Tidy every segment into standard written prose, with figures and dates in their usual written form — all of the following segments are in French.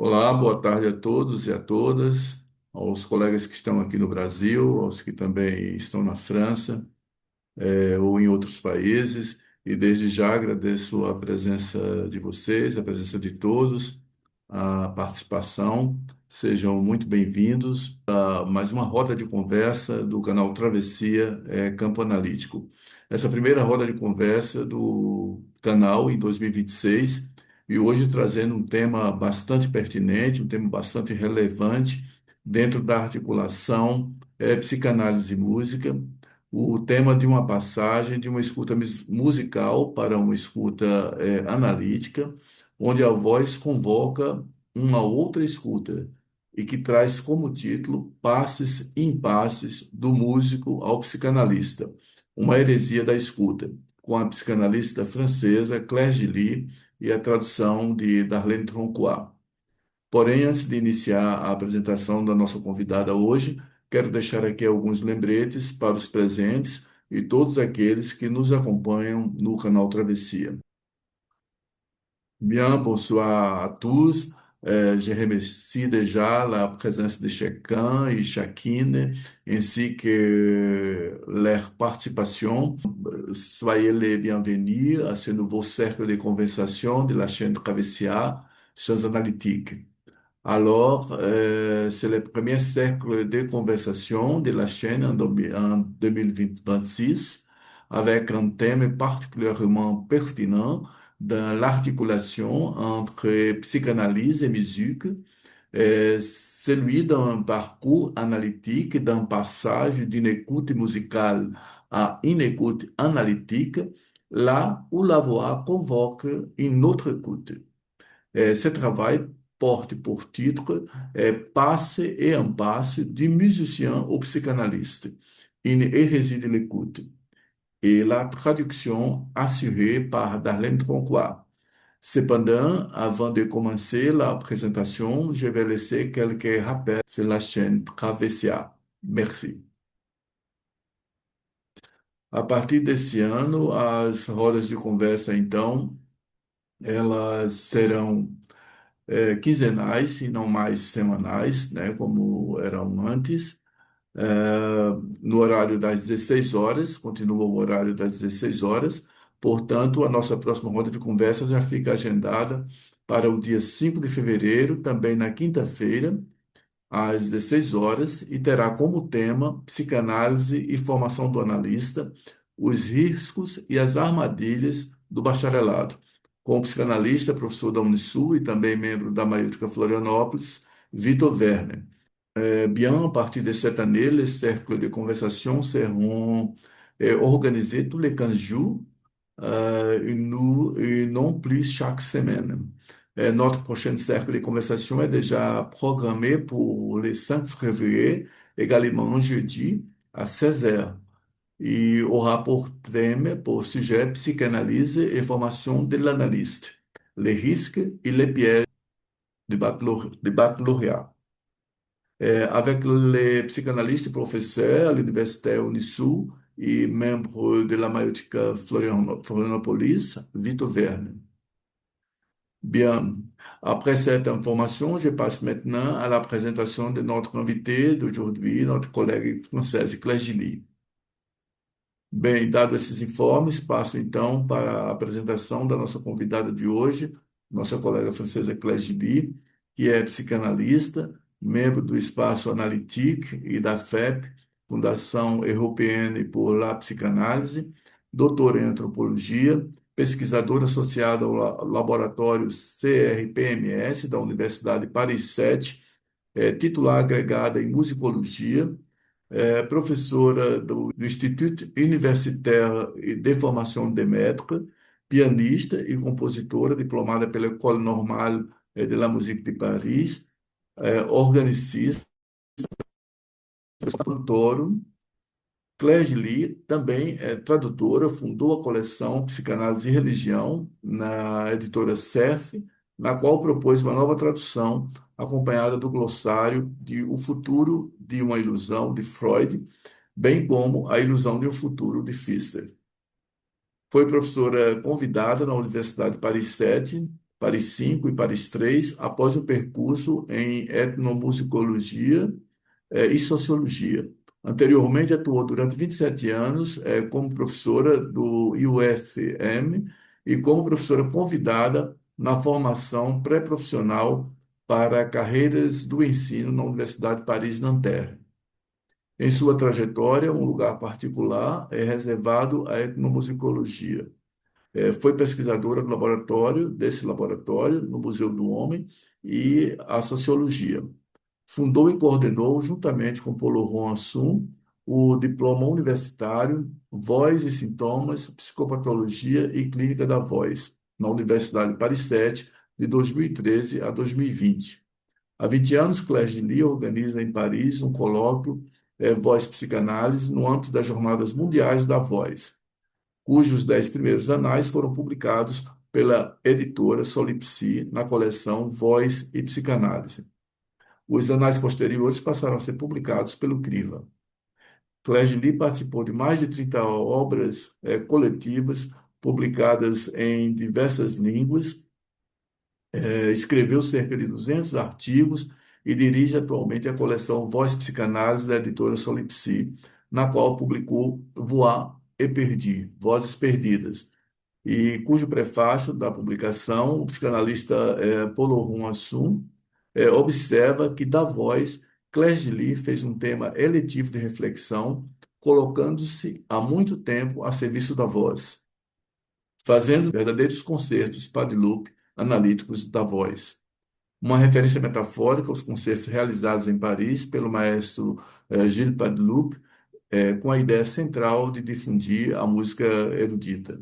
Olá, boa tarde a todos e a todas, aos colegas que estão aqui no Brasil, aos que também estão na França, ou em outros países. E desde já agradeço a presença de vocês, a presença de todos, a participação. Sejam muito bem-vindos a mais uma roda de conversa do canal Travessia Campo Analítico. Essa primeira roda de conversa do canal em 2026 e hoje trazendo um tema bastante pertinente, um tema bastante relevante dentro da articulação psicanálise e música, o tema de uma passagem de uma escuta musical para uma escuta analítica, onde a voz convoca uma outra escuta e que traz como título Passes e Impasses do músico ao psicanalista, uma heresia da escuta, com a psicanalista francesa Claire Gilly e a tradução de Darlene Troncois. Porém, antes de iniciar a apresentação da nossa convidada hoje, quero deixar aqui alguns lembretes para os presentes e todos aqueles que nos acompanham no canal Travessia. Bien, bonsoir à tous. Je remercie déjà la présence de chacun et chacune, ainsi que leur participation. Soyez les bienvenus à ce nouveau cercle de conversation de la chaîne Travessia, Champs Analytiques. Alors, c'est le premier cercle de conversation de la chaîne en 2026 avec un thème particulièrement pertinent dans l'articulation entre psychanalyse et musique, celui d'un parcours analytique, d'un passage d'une écoute musicale à une écoute analytique, là où la voix convoque une autre écoute. Ce travail porte pour titre Passe et impasse du musicien au psychanalyste, une hérésie de l'écoute, et la traduction assurée par Darlene Troncois. Cependant, avant de commencer la présentation, je vais laisser quelques rappels sur la chaîne Travessia. Merci. A partir desse ano, as rodas de conversa, então, elas serão quinzenais e não mais semanais, né, como eram antes, é, no horário das 16 horas, continua o horário das 16 horas, portanto, a nossa próxima roda de conversa já fica agendada para o dia 5 de fevereiro, também na quinta-feira, às 16 horas, e terá como tema Psicanálise e Formação do Analista, os riscos e as armadilhas do bacharelado, com o psicanalista, professor da Unisul e também membro da Maiútica Florianópolis, Vitor Werner. Bien, à partir de cette année, les cercles de conversation seront organisés tous les 15 jours, et non plus chaque semaine. Notre prochain cercle de conversation est déjà programmé pour le 5 février, également jeudi à 16 heures. Il aura pour thème, pour sujet, psychanalyse et formation de l'analyste, les risques et les pièges du baccalauréat. Avec les psychanalystes professeurs à l'Université Unisul et membre de la Maiotica Florianopolis, Vitor Verne. Bien, après cette information, je passe maintenant à la présentation de notre invité d'aujourd'hui, notre collègue française Claire Gilly. Bem, dado esses informes, passo então para a apresentação da nossa convidada de hoje, nossa colega francesa Claire Gibi, que é psicanalista, membro do Espaço Analytique e da FEP, Fundação Européenne pour la Psychanalyse, doutora em antropologia, pesquisadora associada ao laboratório CRPMS da Universidade Paris 7, titular agregada em musicologia, professora do Institut Universitaire de Formation des Maîtres, pianista e compositora, diplomada pela École Normale de la Musique de Paris, organicista, cantora. Claire Gilly também é tradutora, fundou a coleção Psicanálise e Religião na editora Cerf, na qual propôs uma nova tradução acompanhada do glossário de O Futuro de uma Ilusão, de Freud, bem como A Ilusão de um Futuro, de Pfister. Foi professora convidada na Universidade Paris 7 Paris 5 e Paris 3, após o percurso em etnomusicologia e sociologia. Anteriormente, atuou durante 27 anos como professora do UFM e como professora convidada na formação pré-profissional para carreiras do ensino na Universidade de Paris-Nanterre. Em sua trajetória, um lugar particular é reservado à etnomusicologia. Foi pesquisadora do laboratório, no Museu do Homem, e a sociologia. Fundou e coordenou, juntamente com Paulo Ron o diploma universitário Voz e Sintomas, Psicopatologia e Clínica da Voz, na Universidade de Paris 7, de 2013 a 2020. Há 20 anos, Claire Gilly organiza em Paris um colóquio Voz Psicanálise no âmbito das Jornadas Mundiais da Voz, cujos 10 primeiros anais foram publicados pela editora Solipsi na coleção Voz e Psicanálise. Os anais posteriores passaram a ser publicados pelo Criva. Claire Lee participou de mais de 30 obras coletivas publicadas em diversas línguas, escreveu cerca de 200 artigos e dirige atualmente a coleção Voz Psicanálise da editora Solipsi, na qual publicou Voix et Perdu, Vozes Perdidas, e cujo prefácio da publicação, o psicanalista Paulo Ron observa que da voz, Claire Gilly fez um tema eletivo de reflexão, colocando-se há muito tempo a serviço da voz, fazendo verdadeiros concertos Padalup analíticos da voz. Uma referência metafórica aos concertos realizados em Paris pelo maestro Gilles Padalup, com a ideia central de difundir a música erudita.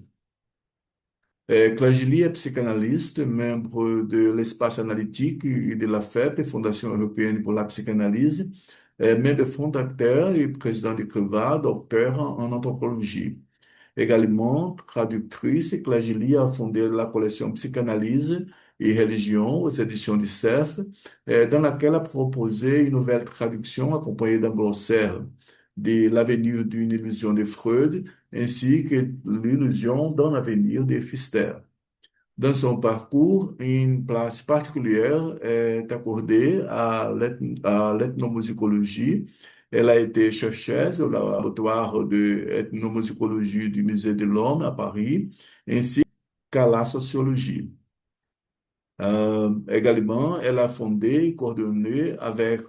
Claire Gilly est psychanalyste, membre de l'espace analytique et de la FEP, Fondation européenne pour la psychanalyse, membre fondateur et président du CREVA, docteur en anthropologie. Également traductrice, Claire Gilly a fondé la collection Psychanalyse et religion aux éditions du CERF, dans laquelle a proposé une nouvelle traduction accompagnée d'un glossaire de l'avenir d'une illusion de Freud, ainsi que l'illusion d'un avenir de Pfister. Dans son parcours, une place particulière est accordée à l'ethnomusicologie. Elle a été chercheuse au laboratoire de ethnomusicologie du Musée de l'Homme à Paris, ainsi qu'à la sociologie. Également, elle a fondé et coordonné avec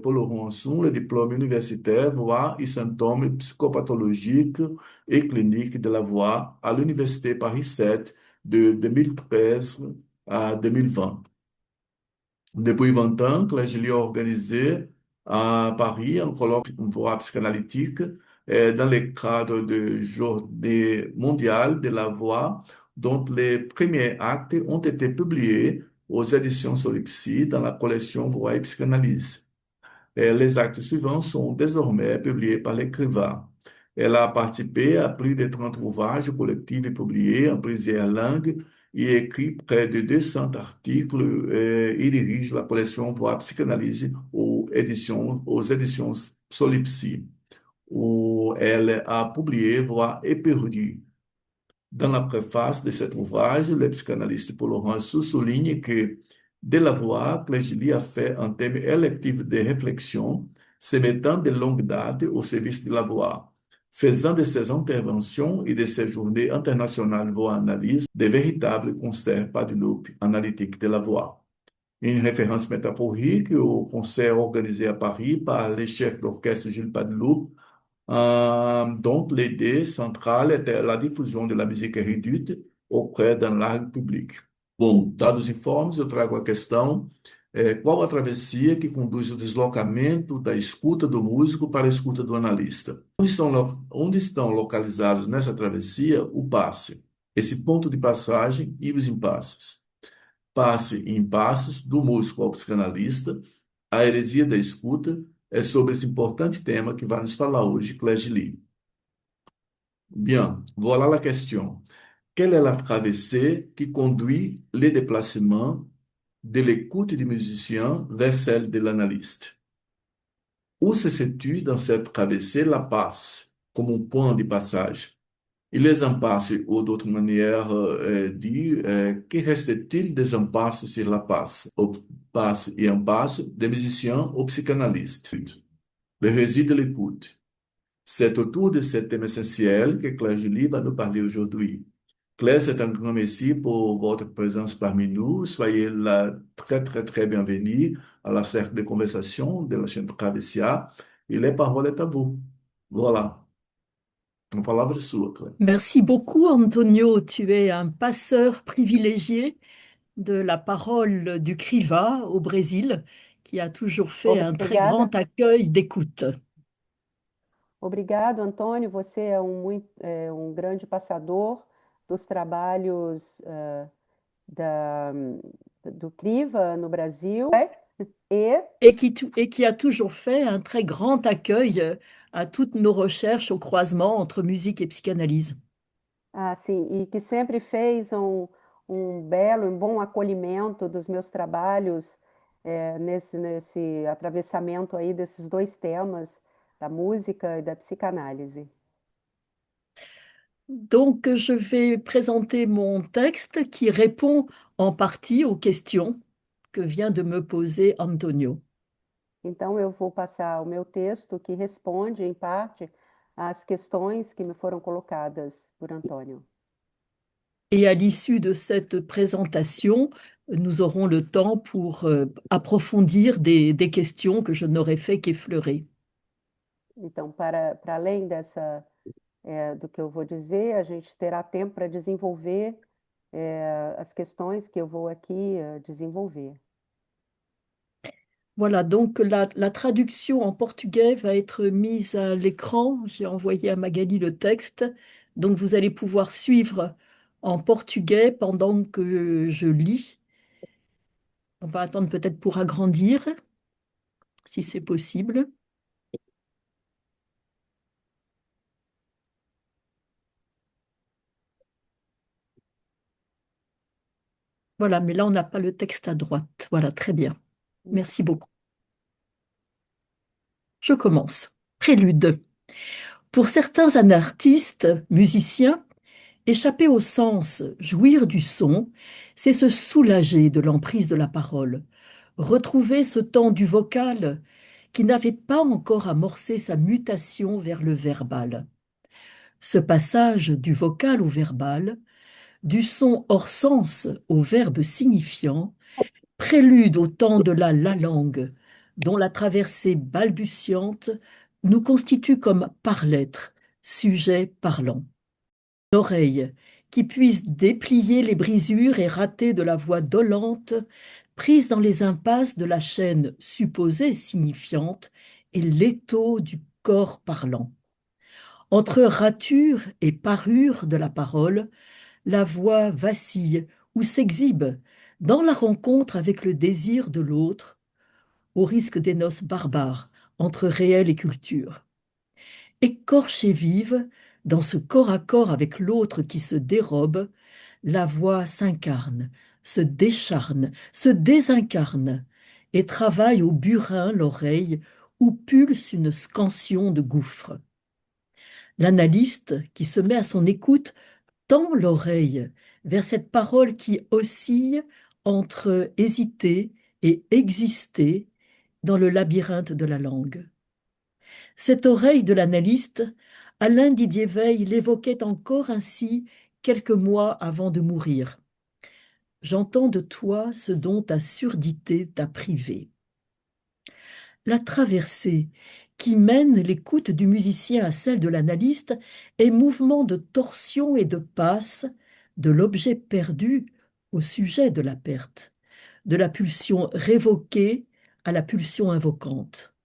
Paul Ronson le diplôme universitaire Voix et symptômes psychopathologiques et cliniques de la voix à l'Université Paris 7 de 2013 à 2020. Depuis 20 ans, Claire Gilly a organisé à Paris un colloque de voix psychanalytique dans le cadre de Journée mondiale de la voix, dont les premiers actes ont été publiés aux éditions Solipsi dans la collection Voix et Psychanalyse. Les actes suivants sont désormais publiés par l'écrivain. Elle a participé à plus de 30 ouvrages collectifs et publiés en plusieurs langues et écrit près de 200 articles et dirige la collection Voix Psychanalyse aux éditions Solipsi, où elle a publié Voix et Perdu. Dans la préface de cet ouvrage, le psychanalyste Paul Ron souligne que de la voix, Claire Gilly a fait un thème électif de réflexion, se mettant de longue date au service de la voix, faisant de ses interventions et de ses journées internationales voix-analyse de véritables concerts Padalup analytiques de la voix. Une référence métaphorique au concert organisé à Paris par le chef d'orchestre Gilles Padalup, dont l'idée centrale était la diffusion de la musique erudite auprès d'un large public. Bom, dados os informes, eu trago a questão: qual a travessia que conduz o deslocamento da escuta do músico para a escuta do analista? Onde estão localizados nessa travessia o passe, esse ponto de passagem e os impasses? Passe e impasses do músico ao psicanalista, a heresia da escuta, é sobre esse importante tema que vai nos falar hoje Claire Gilly. Bien, voilà la question. Quelle est la traversée qui conduit les déplacements de l'écoute du musicien vers celle de l'analyste? Où se situe dans cette traversée la passe, comme un point de passage? Et les impasses, ou d'autres manières dit, que reste-t-il des impasses sur la passe, passe et impasse des musiciens aux psychanalystes? Le réside de l'écoute. C'est autour de cet thème essentiel que Claire Julie va nous parler aujourd'hui. Claire, c'est un grand merci pour votre présence parmi nous. Soyez là très, très, très bienvenue à la cercle de conversation de la chaîne Travessia. Et les paroles est à vous. Voilà. Uma palavra sua, Claire. Merci beaucoup, Antonio. Tu es un passeur privilégié de la parole du Criva au Brésil, qui a toujours fait un très Obrigada. grand accueil d'écoute. Obrigado, Antônio. Você é um grande passador dos trabalhos do CRIVA no Brasil. E, Et qui a toujours fait un très grand accueil à toutes nos recherches au croisement entre musique et psychanalyse. e que sempre fez um bom acolhimento dos meus trabalhos nesse atravessamento aí desses dois temas, da música e da psicanálise. Donc, je vais présenter mon texte qui répond en partie aux questions que vient de me poser Antonio. Então, eu vou passar o meu texto que responde, em parte, às questões que me foram colocadas por Antônio. Et à l'issue de cette présentation, nous aurons le temps pour approfondir des questions que je n'aurais fait qu'effleurer. Então, para além do que eu vou dizer, a gente terá tempo para desenvolver as questões que eu vou aqui desenvolver. Voilà, donc la traduction en portugais va être mise à l'écran. J'ai envoyé à Magali le texte. Donc vous allez pouvoir suivre en portugais pendant que je lis. On va attendre peut-être pour agrandir, si c'est possible. Voilà, mais là, on n'a pas le texte à droite. Voilà, très bien. Merci beaucoup. Je commence. Prélude. Pour certains anartistes, musiciens, échapper au sens, jouir du son, c'est se soulager de l'emprise de la parole, retrouver ce temps du vocal qui n'avait pas encore amorcé sa mutation vers le verbal. Ce passage du vocal au verbal, du son hors sens au verbe signifiant, prélude au temps de la langue, dont la traversée balbutiante nous constitue comme par lettres, sujet parlant. L'oreille, qui puisse déplier les brisures et rater de la voix dolente, prise dans les impasses de la chaîne supposée signifiante et l'étau du corps parlant. Entre rature et parure de la parole, la voix vacille ou s'exhibe dans la rencontre avec le désir de l'autre, au risque des noces barbares entre réel et culture. Écorchée vive, dans ce corps à corps avec l'autre qui se dérobe, la voix s'incarne, se décharne, se désincarne, et travaille au burin l'oreille où pulse une scansion de gouffre. L'analyste, qui se met à son écoute, tend l'oreille vers cette parole qui oscille entre hésiter et exister dans le labyrinthe de la langue. Cette oreille de l'analyste, Alain Didier Veil l'évoquait encore ainsi quelques mois avant de mourir. J'entends de toi ce dont ta surdité t'a privé. La traversée qui mène l'écoute du musicien à celle de l'analyste est mouvement de torsion et de passe de l'objet perdu au sujet de la perte, de la pulsion révoquée à la pulsion invocante.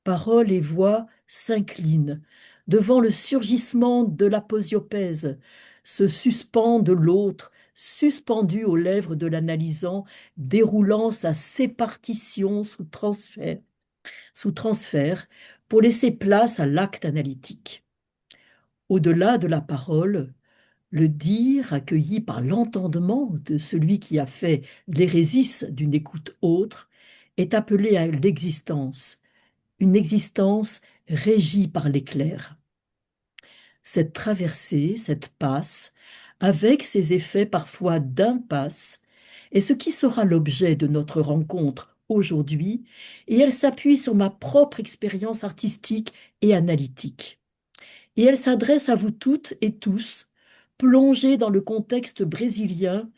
Paroles et voix s'inclinent devant le surgissement de l'aposiopèse, se suspend de l'autre, suspendu aux lèvres de l'analysant, déroulant sa sépartition sous transfert pour laisser place à l'acte analytique. Au-delà de la parole, le dire accueilli par l'entendement de celui qui a fait l'hérésis d'une écoute autre est appelé à l'existence, une existence régie par l'éclair. cette traversée, cette passe, avec ses effets parfois d'impasse, est ce qui sera l'objet de notre rencontre aujourd'hui, et elle s'appuie sur ma propre expérience artistique et analytique. Et elle s'adresse à vous toutes et tous, plongés dans le contexte brésilien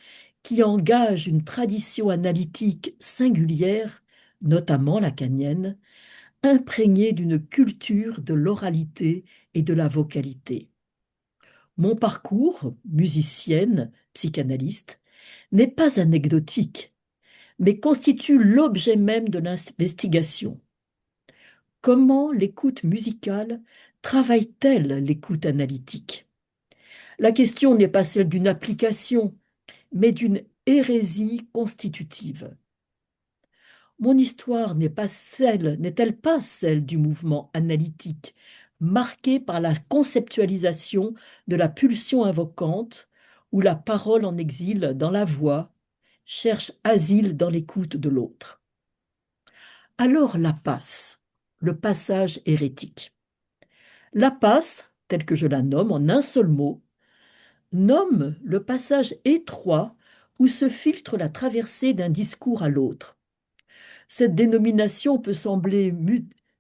qui engage une tradition analytique singulière, notamment lacanienne, imprégnée d'une culture de l'oralité et de la vocalité. Mon parcours, musicienne, psychanalyste, n'est pas anecdotique, mais constitue l'objet même de l'investigation. Comment l'écoute musicale travaille-t-elle l'écoute analytique? La question n'est pas celle d'une application, mais d'une hérésie constitutive. Mon histoire n'est-elle pas celle du mouvement analytique, marqué par la conceptualisation de la pulsion invocante, où la parole en exil dans la voix cherche asile dans l'écoute de l'autre. Alors la passe, le passage hérétique. La passe, telle que je la nomme en un seul mot, nomme le passage étroit où se filtre la traversée d'un discours à l'autre. Cette dénomination peut sembler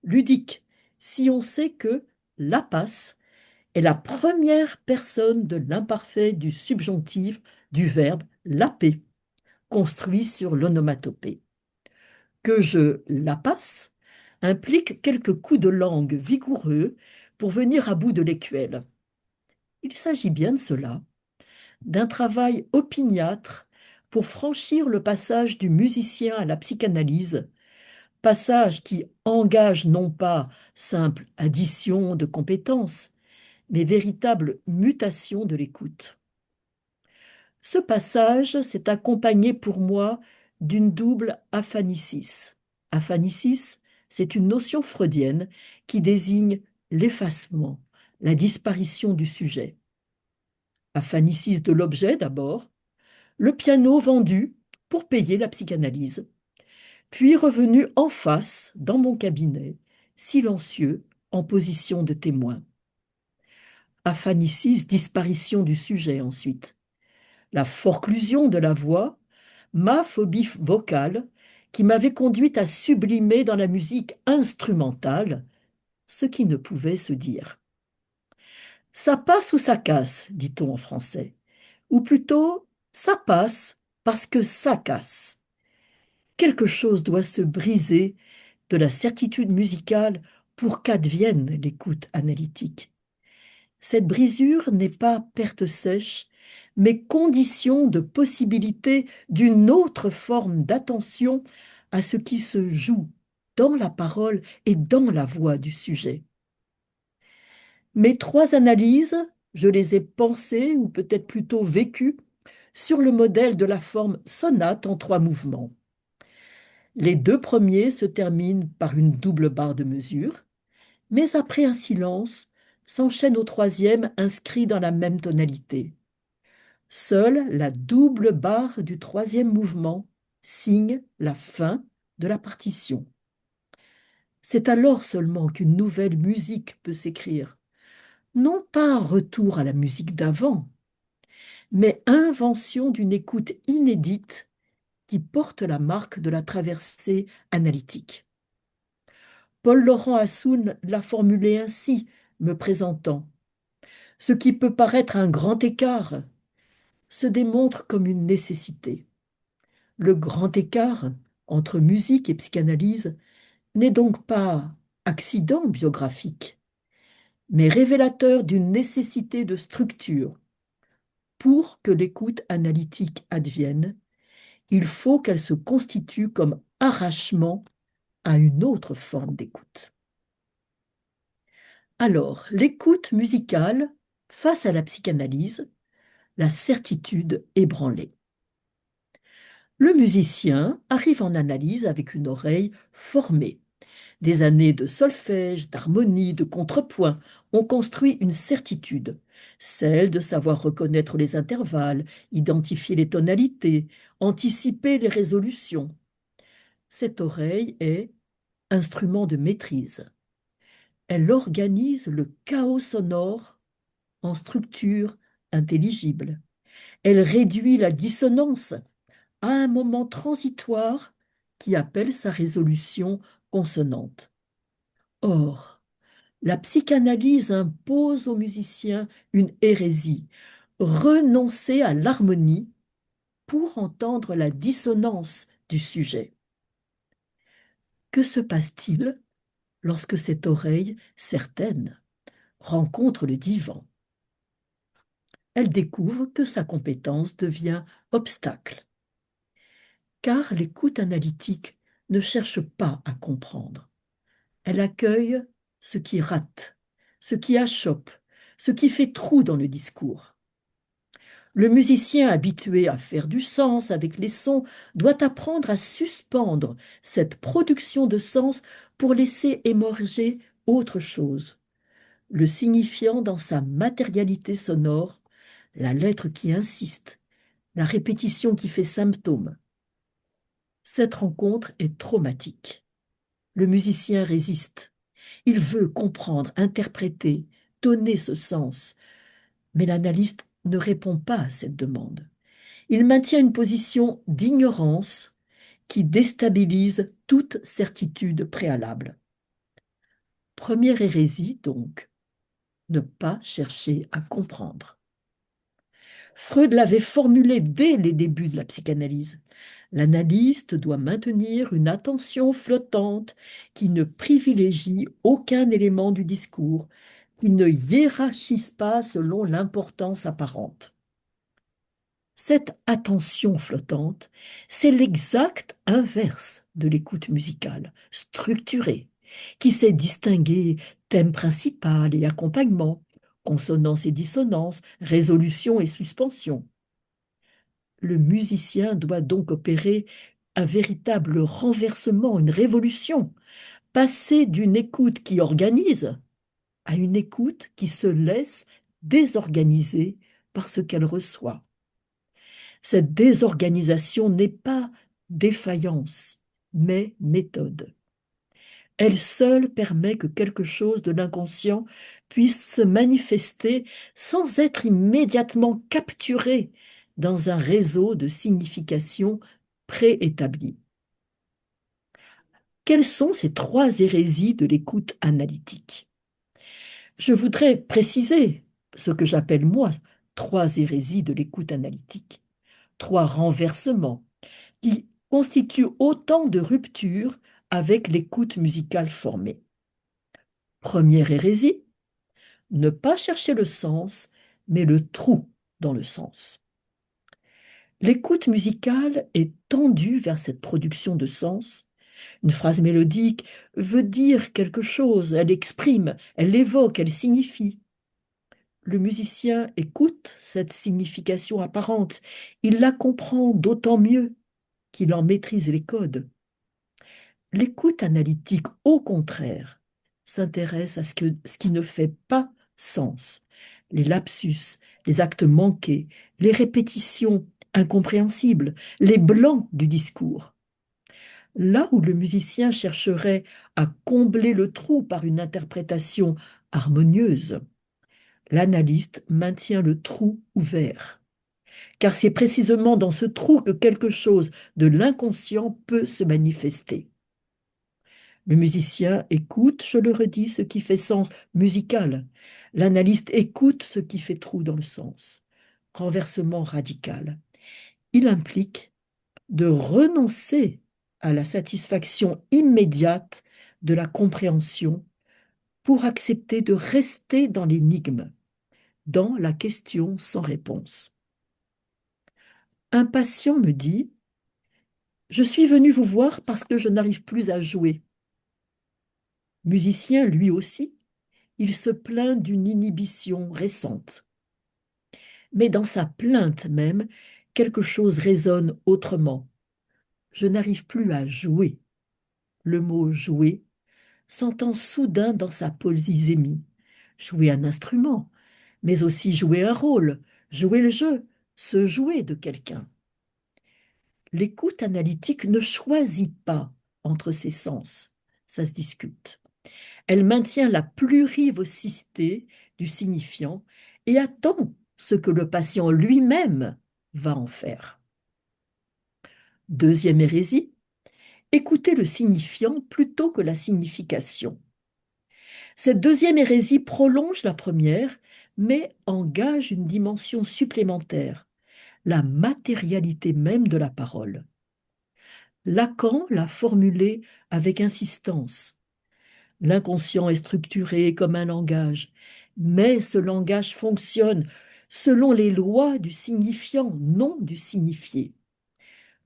ludique si on sait que la passe est la première personne de l'imparfait du subjonctif du verbe laper, construit sur l'onomatopée. Que je la passe implique quelques coups de langue vigoureux pour venir à bout de l'écuelle. Il s'agit bien de cela, d'un travail opiniâtre pour franchir le passage du musicien à la psychanalyse, passage qui engage non pas simple addition de compétences, mais véritable mutation de l'écoute. Ce passage s'est accompagné pour moi d'une double aphanisis. Aphanisis, c'est une notion freudienne qui désigne l'effacement, la disparition du sujet. Aphanisis de l'objet d'abord, le piano vendu pour payer la psychanalyse, puis revenu en face dans mon cabinet, silencieux, en position de témoin. Aphanisis, disparition du sujet ensuite. La forclusion de la voix, ma phobie vocale, qui m'avait conduite à sublimer dans la musique instrumentale ce qui ne pouvait se dire. Ça passe ou ça casse, dit-on en français, ou plutôt ça passe parce que ça casse. Quelque chose doit se briser de la certitude musicale pour qu'advienne l'écoute analytique. Cette brisure n'est pas perte sèche, mais condition de possibilité d'une autre forme d'attention à ce qui se joue dans la parole et dans la voix du sujet. Mes trois analyses, je les ai pensées, ou peut-être plutôt vécues, sur le modèle de la forme sonate en trois mouvements. Les deux premiers se terminent par une double barre de mesure, mais après un silence, s'enchaîne au troisième inscrit dans la même tonalité. Seule la double barre du troisième mouvement signe la fin de la partition. C'est alors seulement qu'une nouvelle musique peut s'écrire. Non pas retour à la musique d'avant, mais invention d'une écoute inédite qui porte la marque de la traversée analytique. Paul-Laurent Assoun l'a formulé ainsi, me présentant. Ce qui peut paraître un grand écart se démontre comme une nécessité. Le grand écart entre musique et psychanalyse n'est donc pas accident biographique, mais révélateur d'une nécessité de structure. Pour que l'écoute analytique advienne, il faut qu'elle se constitue comme arrachement à une autre forme d'écoute. Alors, l'écoute musicale face à la psychanalyse, la certitude ébranlée. Le musicien arrive en analyse avec une oreille formée. Des années de solfège, d'harmonie, de contrepoint ont construit une certitude, celle de savoir reconnaître les intervalles, identifier les tonalités, anticiper les résolutions. Cette oreille est instrument de maîtrise. Elle organise le chaos sonore en structure intelligible. Elle réduit la dissonance à un moment transitoire qui appelle sa résolution consonante. Or, la psychanalyse impose aux musiciens une hérésie, renoncer à l'harmonie pour entendre la dissonance du sujet. Que se passe-t-il lorsque cette oreille certaine rencontre le divan? Elle découvre que sa compétence devient obstacle, car l'écoute analytique ne cherche pas à comprendre. Elle accueille ce qui rate, ce qui achoppe, ce qui fait trou dans le discours. Le musicien habitué à faire du sens avec les sons doit apprendre à suspendre cette production de sens pour laisser émerger autre chose, le signifiant dans sa matérialité sonore, la lettre qui insiste, la répétition qui fait symptôme. Cette rencontre est traumatique. Le musicien résiste. Il veut comprendre, interpréter, donner ce sens. Mais l'analyste ne répond pas à cette demande. Il maintient une position d'ignorance qui déstabilise toute certitude préalable. Première hérésie, donc, ne pas chercher à comprendre. Freud l'avait formulé dès les débuts de la psychanalyse. L'analyste doit maintenir une attention flottante qui ne privilégie aucun élément du discours, qui ne hiérarchise pas selon l'importance apparente. Cette attention flottante, c'est l'exact inverse de l'écoute musicale, structurée, qui sait distinguer thème principal et accompagnement, consonance et dissonance, résolution et suspension. Le musicien doit donc opérer un véritable renversement, une révolution, passer d'une écoute qui organise à une écoute qui se laisse désorganiser par ce qu'elle reçoit. Cette désorganisation n'est pas défaillance, mais méthode. Elle seule permet que quelque chose de l'inconscient puisse se manifester sans être immédiatement capturé dans un réseau de significations préétablies. Quelles sont ces trois hérésies de l'écoute analytique? Je voudrais préciser ce que j'appelle, moi, trois hérésies de l'écoute analytique, trois renversements qui constituent autant de ruptures avec l'écoute musicale formée. Première hérésie, ne pas chercher le sens, mais le trou dans le sens. L'écoute musicale est tendue vers cette production de sens. Une phrase mélodique veut dire quelque chose, elle exprime, elle évoque, elle signifie. Le musicien écoute cette signification apparente, il la comprend d'autant mieux qu'il en maîtrise les codes. L'écoute analytique, au contraire, s'intéresse à ce qui ne fait pas sens, les lapsus, les actes manqués, les répétitions incompréhensibles, les blancs du discours. Là où le musicien chercherait à combler le trou par une interprétation harmonieuse, l'analyste maintient le trou ouvert. Car c'est précisément dans ce trou que quelque chose de l'inconscient peut se manifester. Le musicien écoute, je le redis, ce qui fait sens musical. L'analyste écoute ce qui fait trou dans le sens. Renversement radical. Il implique de renoncer à la satisfaction immédiate de la compréhension pour accepter de rester dans l'énigme, dans la question sans réponse. Un patient me dit « Je suis venu vous voir parce que je n'arrive plus à jouer. » Musicien lui aussi, il se plaint d'une inhibition récente. Mais dans sa plainte même, quelque chose résonne autrement. Je n'arrive plus à jouer. Le mot jouer s'entend soudain dans sa polysémie. Jouer un instrument, mais aussi jouer un rôle, jouer le jeu, se jouer de quelqu'un. L'écoute analytique ne choisit pas entre ses sens, ça se discute. Elle maintient la plurivocité du signifiant et attend ce que le patient lui-même va en faire. Deuxième hérésie, écouter le signifiant plutôt que la signification. Cette deuxième hérésie prolonge la première, mais engage une dimension supplémentaire, la matérialité même de la parole. Lacan l'a formulée avec insistance. L'inconscient est structuré comme un langage, mais ce langage fonctionne selon les lois du signifiant, non du signifié.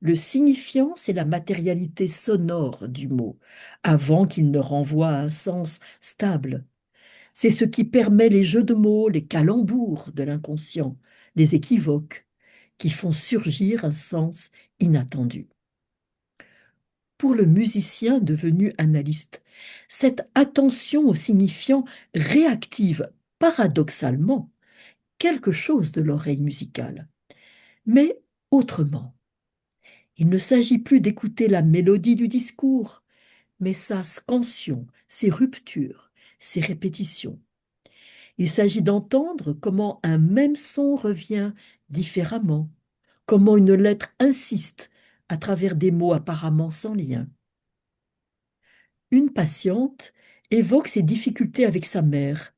Le signifiant, c'est la matérialité sonore du mot, avant qu'il ne renvoie à un sens stable. C'est ce qui permet les jeux de mots, les calembours de l'inconscient, les équivoques, qui font surgir un sens inattendu. Pour le musicien devenu analyste, cette attention au signifiant réactive paradoxalement quelque chose de l'oreille musicale, mais autrement. Il ne s'agit plus d'écouter la mélodie du discours, mais sa scansion, ses ruptures, ses répétitions. Il s'agit d'entendre comment un même son revient différemment, comment une lettre insiste à travers des mots apparemment sans lien. Une patiente évoque ses difficultés avec sa mère,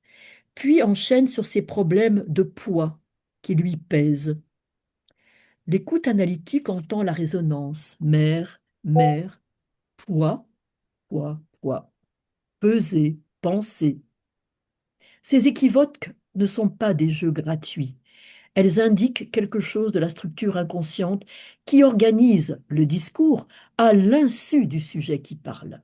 puis enchaîne sur ses problèmes de poids qui lui pèsent. L'écoute analytique entend la résonance mère, mère, poids, poids, poids, peser, penser. Ces équivoques ne sont pas des jeux gratuits. Elles indiquent quelque chose de la structure inconsciente qui organise le discours à l'insu du sujet qui parle.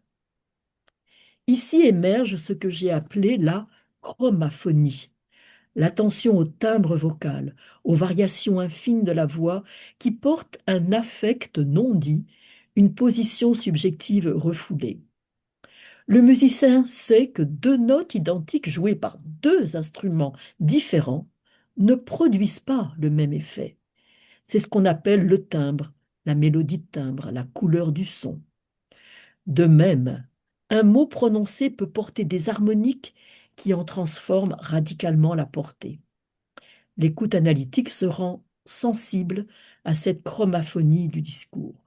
Ici émerge ce que j'ai appelé la chromaphonie, l'attention au timbre vocal, aux variations infines de la voix qui portent un affect non dit, une position subjective refoulée. Le musicien sait que deux notes identiques jouées par deux instruments différents ne produisent pas le même effet. C'est ce qu'on appelle le timbre, la mélodie de timbre, la couleur du son. De même, un mot prononcé peut porter des harmoniques qui en transforment radicalement la portée. L'écoute analytique se rend sensible à cette chromaphonie du discours.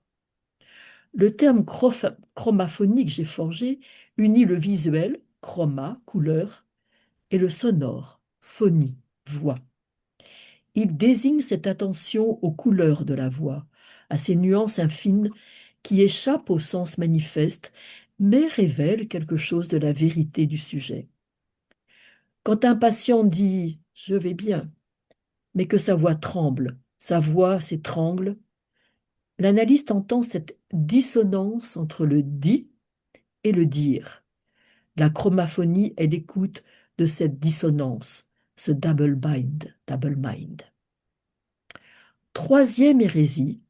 Le terme chromaphonie que j'ai forgé unit le visuel, chroma, couleur, et le sonore, phonie, voix. Il désigne cette attention aux couleurs de la voix, à ces nuances infines qui échappent au sens manifeste, mais révèlent quelque chose de la vérité du sujet. Quand un patient dit « je vais bien », mais que sa voix tremble, sa voix s'étrangle, l'analyste entend cette dissonance entre le dit et le dire. La chromaphonie est l'écoute de cette dissonance, ce double mind. Troisième hérésie,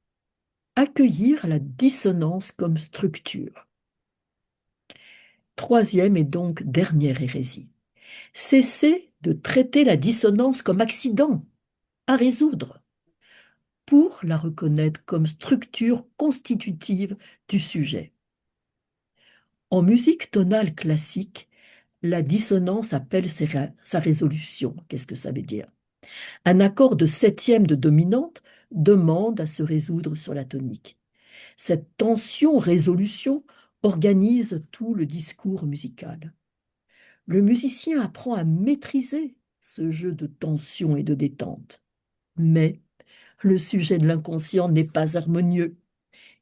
accueillir la dissonance comme structure. Troisième et donc dernière hérésie, cesser de traiter la dissonance comme accident à résoudre pour la reconnaître comme structure constitutive du sujet. En musique tonale classique, la dissonance appelle sa résolution. Qu'est-ce que ça veut dire? Un accord de septième de dominante demande à se résoudre sur la tonique. Cette tension-résolution organise tout le discours musical. Le musicien apprend à maîtriser ce jeu de tension et de détente. Mais le sujet de l'inconscient n'est pas harmonieux.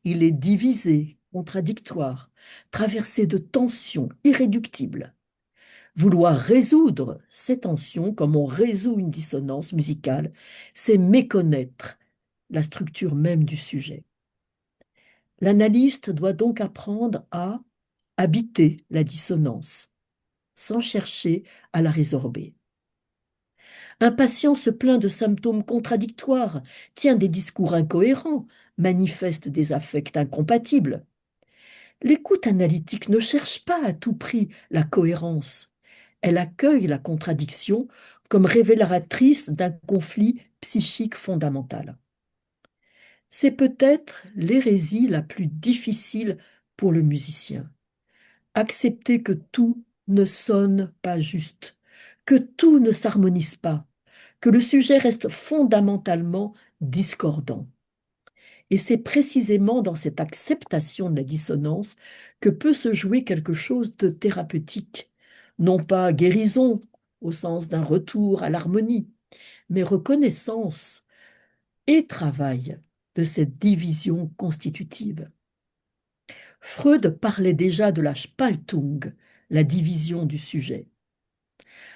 Il est divisé, contradictoire, traversé de tensions irréductibles. Vouloir résoudre ces tensions comme on résout une dissonance musicale, c'est méconnaître la structure même du sujet. L'analyste doit donc apprendre à habiter la dissonance, sans chercher à la résorber. Un patient se plaint de symptômes contradictoires, tient des discours incohérents, manifeste des affects incompatibles. L'écoute analytique ne cherche pas à tout prix la cohérence. Elle accueille la contradiction comme révélatrice d'un conflit psychique fondamental. C'est peut-être l'hérésie la plus difficile pour le musicien. Accepter que tout ne sonne pas juste, que tout ne s'harmonise pas, que le sujet reste fondamentalement discordant. Et c'est précisément dans cette acceptation de la dissonance que peut se jouer quelque chose de thérapeutique, non pas guérison au sens d'un retour à l'harmonie, mais reconnaissance et travail de cette division constitutive. Freud parlait déjà de la Spaltung, la division du sujet.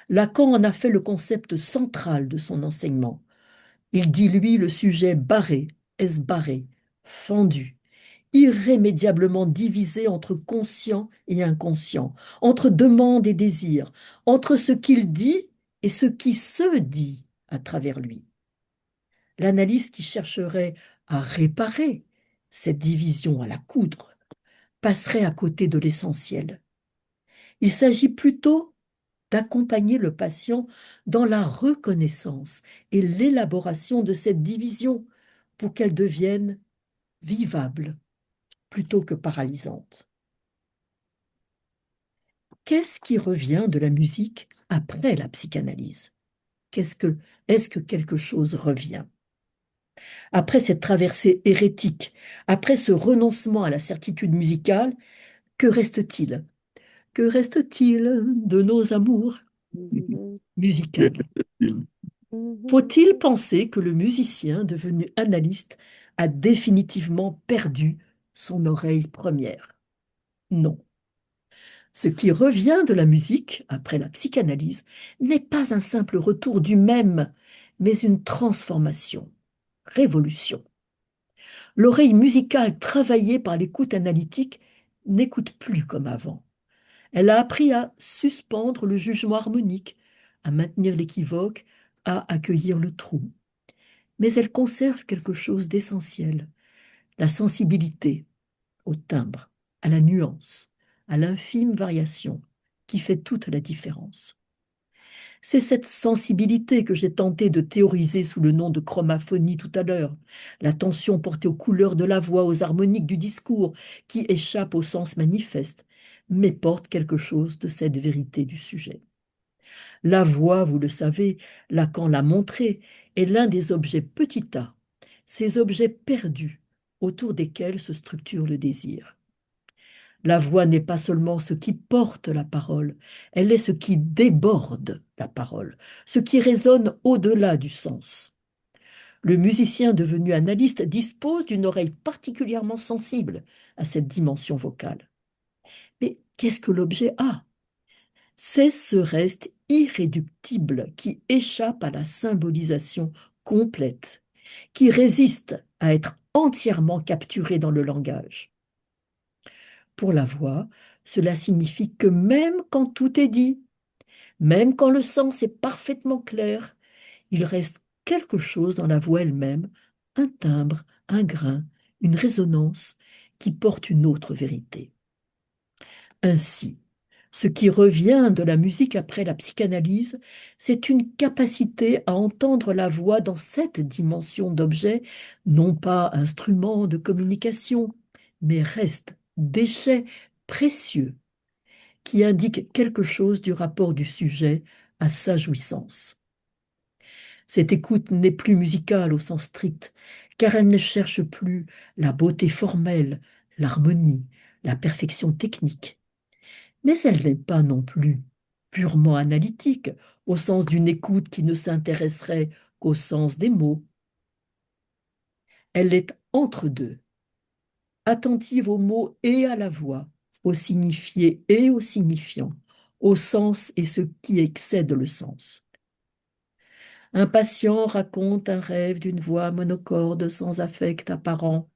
Lacan en a fait le concept central de son enseignement. Il dit, lui, le sujet barré, esbarré, fendu, irrémédiablement divisé entre conscient et inconscient, entre demande et désir, entre ce qu'il dit et ce qui se dit à travers lui. L'analyste qui chercherait à réparer cette division à la coudre passerait à côté de l'essentiel. Il s'agit plutôt d'accompagner le patient dans la reconnaissance et l'élaboration de cette division pour qu'elle devienne vivable plutôt que paralysante. Qu'est-ce qui revient de la musique après la psychanalyse? Est-ce que quelque chose revient? Après cette traversée hérétique, après ce renoncement à la certitude musicale, que reste-t-il? Que reste-t-il de nos amours musicales? Faut-il penser que le musicien devenu analyste a définitivement perdu son oreille première? Non. Ce qui revient de la musique, après la psychanalyse, n'est pas un simple retour du même, mais une transformation, révolution. L'oreille musicale travaillée par l'écoute analytique n'écoute plus comme avant. Elle a appris à suspendre le jugement harmonique, à maintenir l'équivoque, à accueillir le trou. Mais elle conserve quelque chose d'essentiel, la sensibilité au timbre, à la nuance, à l'infime variation qui fait toute la différence. C'est cette sensibilité que j'ai tenté de théoriser sous le nom de chromaphonie tout à l'heure, l'attention portée aux couleurs de la voix, aux harmoniques du discours, qui échappe au sens manifeste, mais porte quelque chose de cette vérité du sujet. La voix, vous le savez, Lacan l'a montré, est l'un des objets petit a, ces objets perdus autour desquels se structure le désir. La voix n'est pas seulement ce qui porte la parole, elle est ce qui déborde la parole, ce qui résonne au-delà du sens. Le musicien devenu analyste dispose d'une oreille particulièrement sensible à cette dimension vocale. Mais qu'est-ce que l'objet a? C'est ce reste irréductible qui échappe à la symbolisation complète, qui résiste à être entièrement capturé dans le langage. Pour la voix, cela signifie que même quand tout est dit, même quand le sens est parfaitement clair, il reste quelque chose dans la voix elle-même, un timbre, un grain, une résonance qui porte une autre vérité. Ainsi, ce qui revient de la musique après la psychanalyse, c'est une capacité à entendre la voix dans cette dimension d'objet, non pas instrument de communication, mais reste, déchet précieux, qui indique quelque chose du rapport du sujet à sa jouissance. Cette écoute n'est plus musicale au sens strict, car elle ne cherche plus la beauté formelle, l'harmonie, la perfection technique. Mais elle n'est pas non plus purement analytique, au sens d'une écoute qui ne s'intéresserait qu'au sens des mots. Elle est entre deux, attentive aux mots et à la voix, au signifié et au signifiant, au sens et ce qui excède le sens. Un patient raconte un rêve d'une voix monocorde sans affect apparent,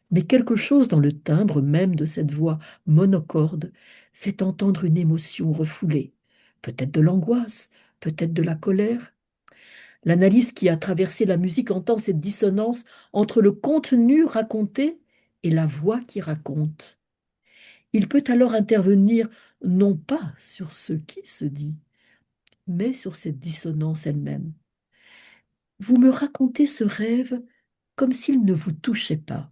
mais quelque chose dans le timbre même de cette voix monocorde fait entendre une émotion refoulée, peut-être de l'angoisse, peut-être de la colère. L'analyste qui a traversé la musique entend cette dissonance entre le contenu raconté et la voix qui raconte. Il peut alors intervenir non pas sur ce qui se dit, mais sur cette dissonance elle-même. Vous me racontez ce rêve comme s'il ne vous touchait pas.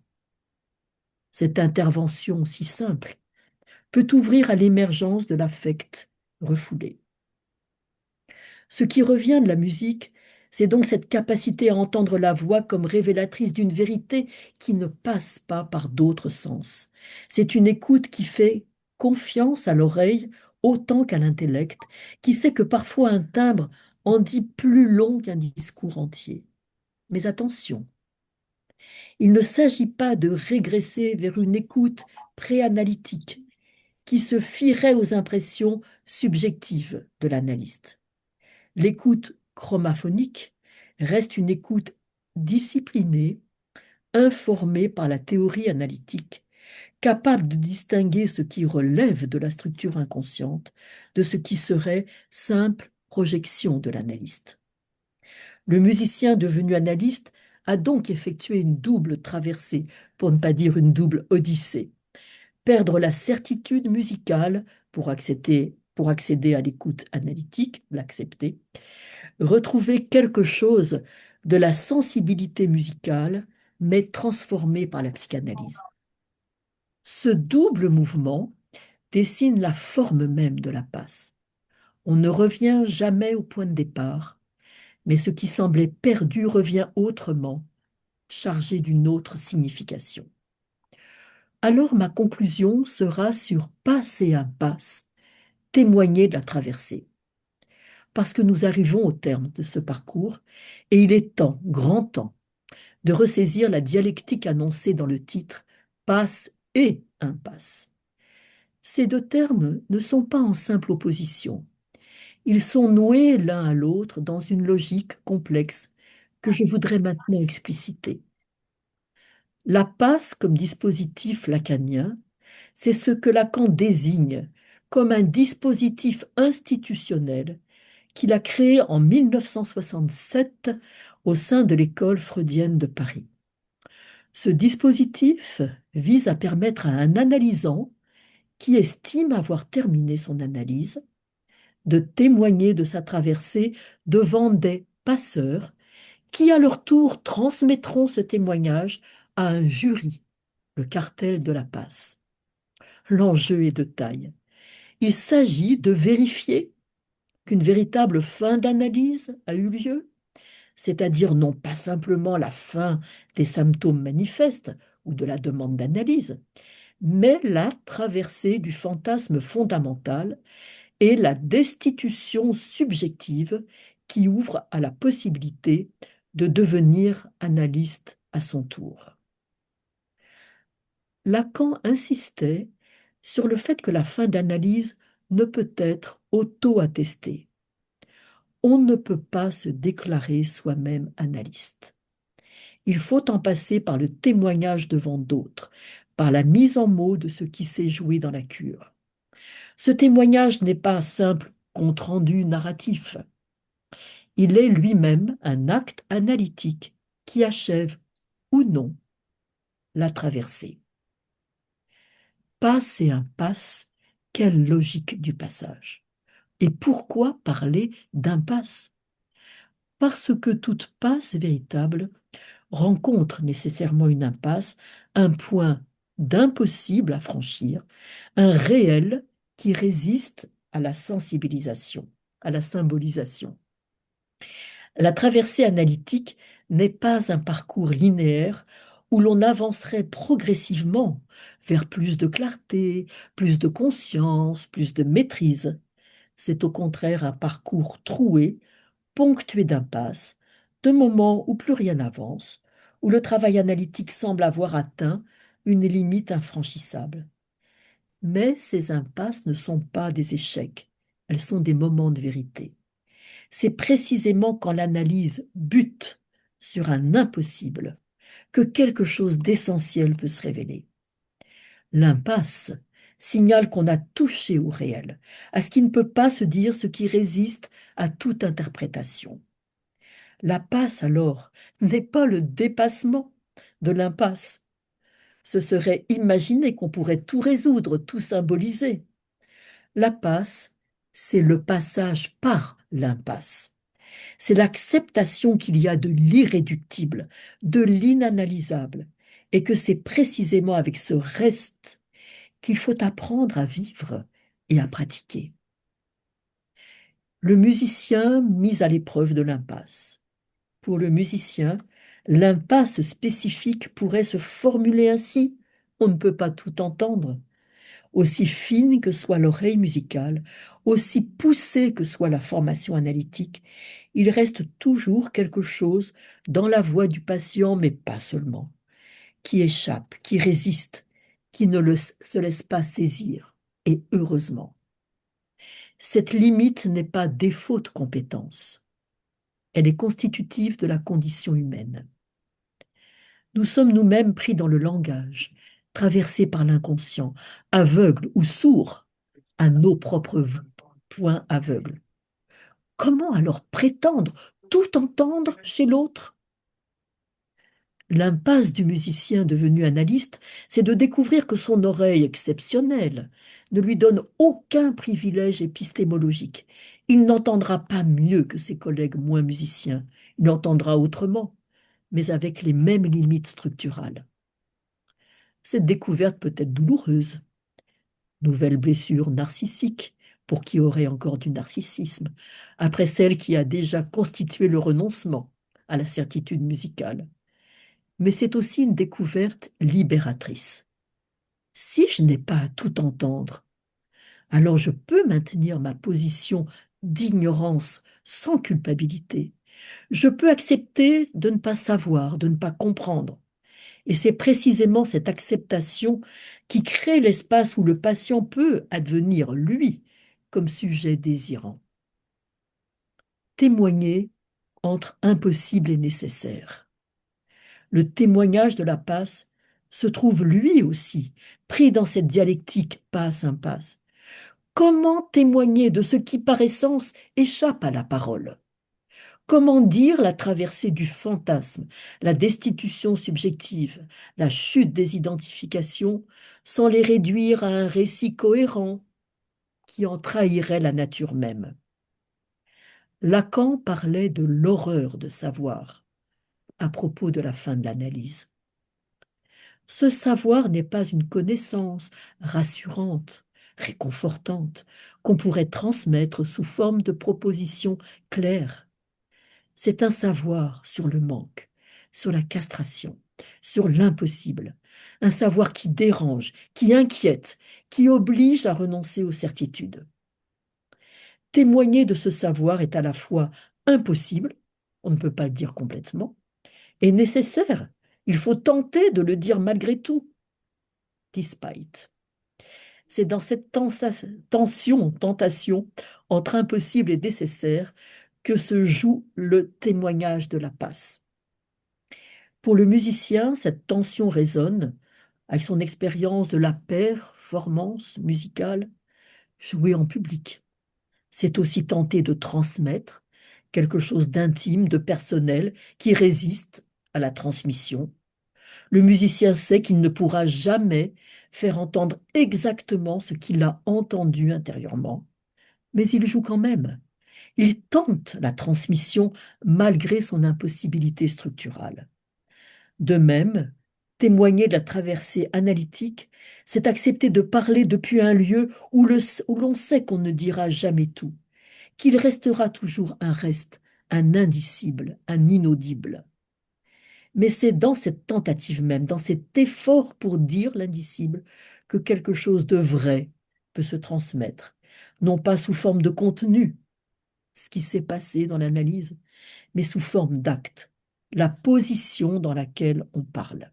Cette intervention si simple peut ouvrir à l'émergence de l'affect refoulé. Ce qui revient de la musique, C'est donc cette capacité à entendre la voix comme révélatrice d'une vérité qui ne passe pas par d'autres sens. C'est une écoute qui fait confiance à l'oreille autant qu'à l'intellect, qui sait que parfois un timbre en dit plus long qu'un discours entier. Mais attention, il ne s'agit pas de régresser vers une écoute préanalytique qui se fierait aux impressions subjectives de l'analyste. L'écoute chromaphonique reste une écoute disciplinée, informée par la théorie analytique, capable de distinguer ce qui relève de la structure inconsciente de ce qui serait simple projection de l'analyste. Le musicien devenu analyste a donc effectué une double traversée, pour ne pas dire une double odyssée. Perdre la certitude musicale pour accéder à l'écoute analytique, l'accepter, retrouver quelque chose de la sensibilité musicale, mais transformée par la psychanalyse. Ce double mouvement dessine la forme même de la passe. On ne revient jamais au point de départ, mais ce qui semblait perdu revient autrement, chargé d'une autre signification. Alors ma conclusion sera sur passe et impasse, témoigner de la traversée. Parce que nous arrivons au terme de ce parcours, et il est temps, grand temps, de ressaisir la dialectique annoncée dans le titre passe et impasse. Ces deux termes ne sont pas en simple opposition. Ils sont noués l'un à l'autre dans une logique complexe que je voudrais maintenant expliciter. La passe comme dispositif lacanien, c'est ce que Lacan désigne comme un dispositif institutionnel qu'il a créé en 1967 au sein de l'école freudienne de Paris. Ce dispositif vise à permettre à un analysant qui estime avoir terminé son analyse de témoigner de sa traversée devant des passeurs qui, à leur tour, transmettront ce témoignage à un jury, le cartel de la passe. L'enjeu est de taille. Il s'agit de vérifier qu'une véritable fin d'analyse a eu lieu, c'est-à-dire non pas simplement la fin des symptômes manifestes ou de la demande d'analyse, mais la traversée du fantasme fondamental et la destitution subjective qui ouvre à la possibilité de devenir analyste à son tour. Lacan insistait sur le fait que la fin d'analyse ne peut être auto-attestée. On ne peut pas se déclarer soi-même analyste. Il faut en passer par le témoignage devant d'autres, par la mise en mots de ce qui s'est joué dans la cure. Ce témoignage n'est pas un simple compte-rendu narratif. Il est lui-même un acte analytique qui achève ou non la traversée. Passe et impasse, quelle logique du passage. Et pourquoi parler d'impasse? Parce que toute passe véritable rencontre nécessairement une impasse, un point d'impossible à franchir, un réel qui résiste à la sensibilisation, à la symbolisation. La traversée analytique n'est pas un parcours linéaire où l'on avancerait progressivement vers plus de clarté, plus de conscience, plus de maîtrise. C'est au contraire un parcours troué, ponctué d'impasses, de moments où plus rien n'avance, où le travail analytique semble avoir atteint une limite infranchissable. Mais ces impasses ne sont pas des échecs, elles sont des moments de vérité. C'est précisément quand l'analyse bute sur un impossible que quelque chose d'essentiel peut se révéler. L'impasse signale qu'on a touché au réel, à ce qui ne peut pas se dire, ce qui résiste à toute interprétation. La passe, alors, n'est pas le dépassement de l'impasse. Ce serait imaginer qu'on pourrait tout résoudre, tout symboliser. La passe, c'est le passage par l'impasse. C'est l'acceptation qu'il y a de l'irréductible, de l'inanalysable, et que c'est précisément avec ce reste qu'il faut apprendre à vivre et à pratiquer. Le musicien mis à l'épreuve de l'impasse. Pour le musicien, l'impasse spécifique pourrait se formuler ainsi. On ne peut pas tout entendre. Aussi fine que soit l'oreille musicale, aussi poussée que soit la formation analytique, il reste toujours quelque chose dans la voix du patient, mais pas seulement, qui échappe, qui résiste, qui se laisse pas saisir. Et heureusement. Cette limite n'est pas défaut de compétence. Elle est constitutive de la condition humaine. Nous sommes nous-mêmes pris dans le langage, traversés par l'inconscient, aveugles ou sourds à nos propres points aveugles. Comment alors prétendre tout entendre chez l'autre? L'impasse du musicien devenu analyste, c'est de découvrir que son oreille exceptionnelle ne lui donne aucun privilège épistémologique. Il n'entendra pas mieux que ses collègues moins musiciens. Il entendra autrement, mais avec les mêmes limites structurales. Cette découverte peut être douloureuse. Nouvelle blessure narcissique pour qui aurait encore du narcissisme, après celle qui a déjà constitué le renoncement à la certitude musicale. Mais c'est aussi une découverte libératrice. Si je n'ai pas à tout entendre, alors je peux maintenir ma position d'ignorance sans culpabilité. Je peux accepter de ne pas savoir, de ne pas comprendre. Et c'est précisément cette acceptation qui crée l'espace où le patient peut advenir, lui, comme sujet désirant. Témoigner entre impossible et nécessaire. Le témoignage de la passe se trouve lui aussi pris dans cette dialectique passe-impasse. Comment témoigner de ce qui, par essence, échappe à la parole? Comment dire la traversée du fantasme, la destitution subjective, la chute des identifications, sans les réduire à un récit cohérent qui en trahirait la nature même? Lacan parlait de l'horreur de savoir à propos de la fin de l'analyse. Ce savoir n'est pas une connaissance rassurante, réconfortante, qu'on pourrait transmettre sous forme de propositions claires. C'est un savoir sur le manque, sur la castration, sur l'impossible, un savoir qui dérange, qui inquiète, qui oblige à renoncer aux certitudes. Témoigner de ce savoir est à la fois impossible, on ne peut pas le dire complètement, et nécessaire. Il faut tenter de le dire malgré tout, despite. C'est dans cette tentation entre impossible et nécessaire que se joue le témoignage de la passe. Pour le musicien, cette tension résonne avec son expérience de la performance musicale jouée en public. C'est aussi tenter de transmettre quelque chose d'intime, de personnel, qui résiste à la transmission. Le musicien sait qu'il ne pourra jamais faire entendre exactement ce qu'il a entendu intérieurement, mais il joue quand même. Il tente la transmission malgré son impossibilité structurale. De même, témoigner de la traversée analytique, c'est accepter de parler depuis un lieu où l'on sait qu'on ne dira jamais tout, qu'il restera toujours un reste, un indicible, un inaudible. Mais c'est dans cette tentative même, dans cet effort pour dire l'indicible, que quelque chose de vrai peut se transmettre, non pas sous forme de contenu, ce qui s'est passé dans l'analyse, mais sous forme d'acte, la position dans laquelle on parle.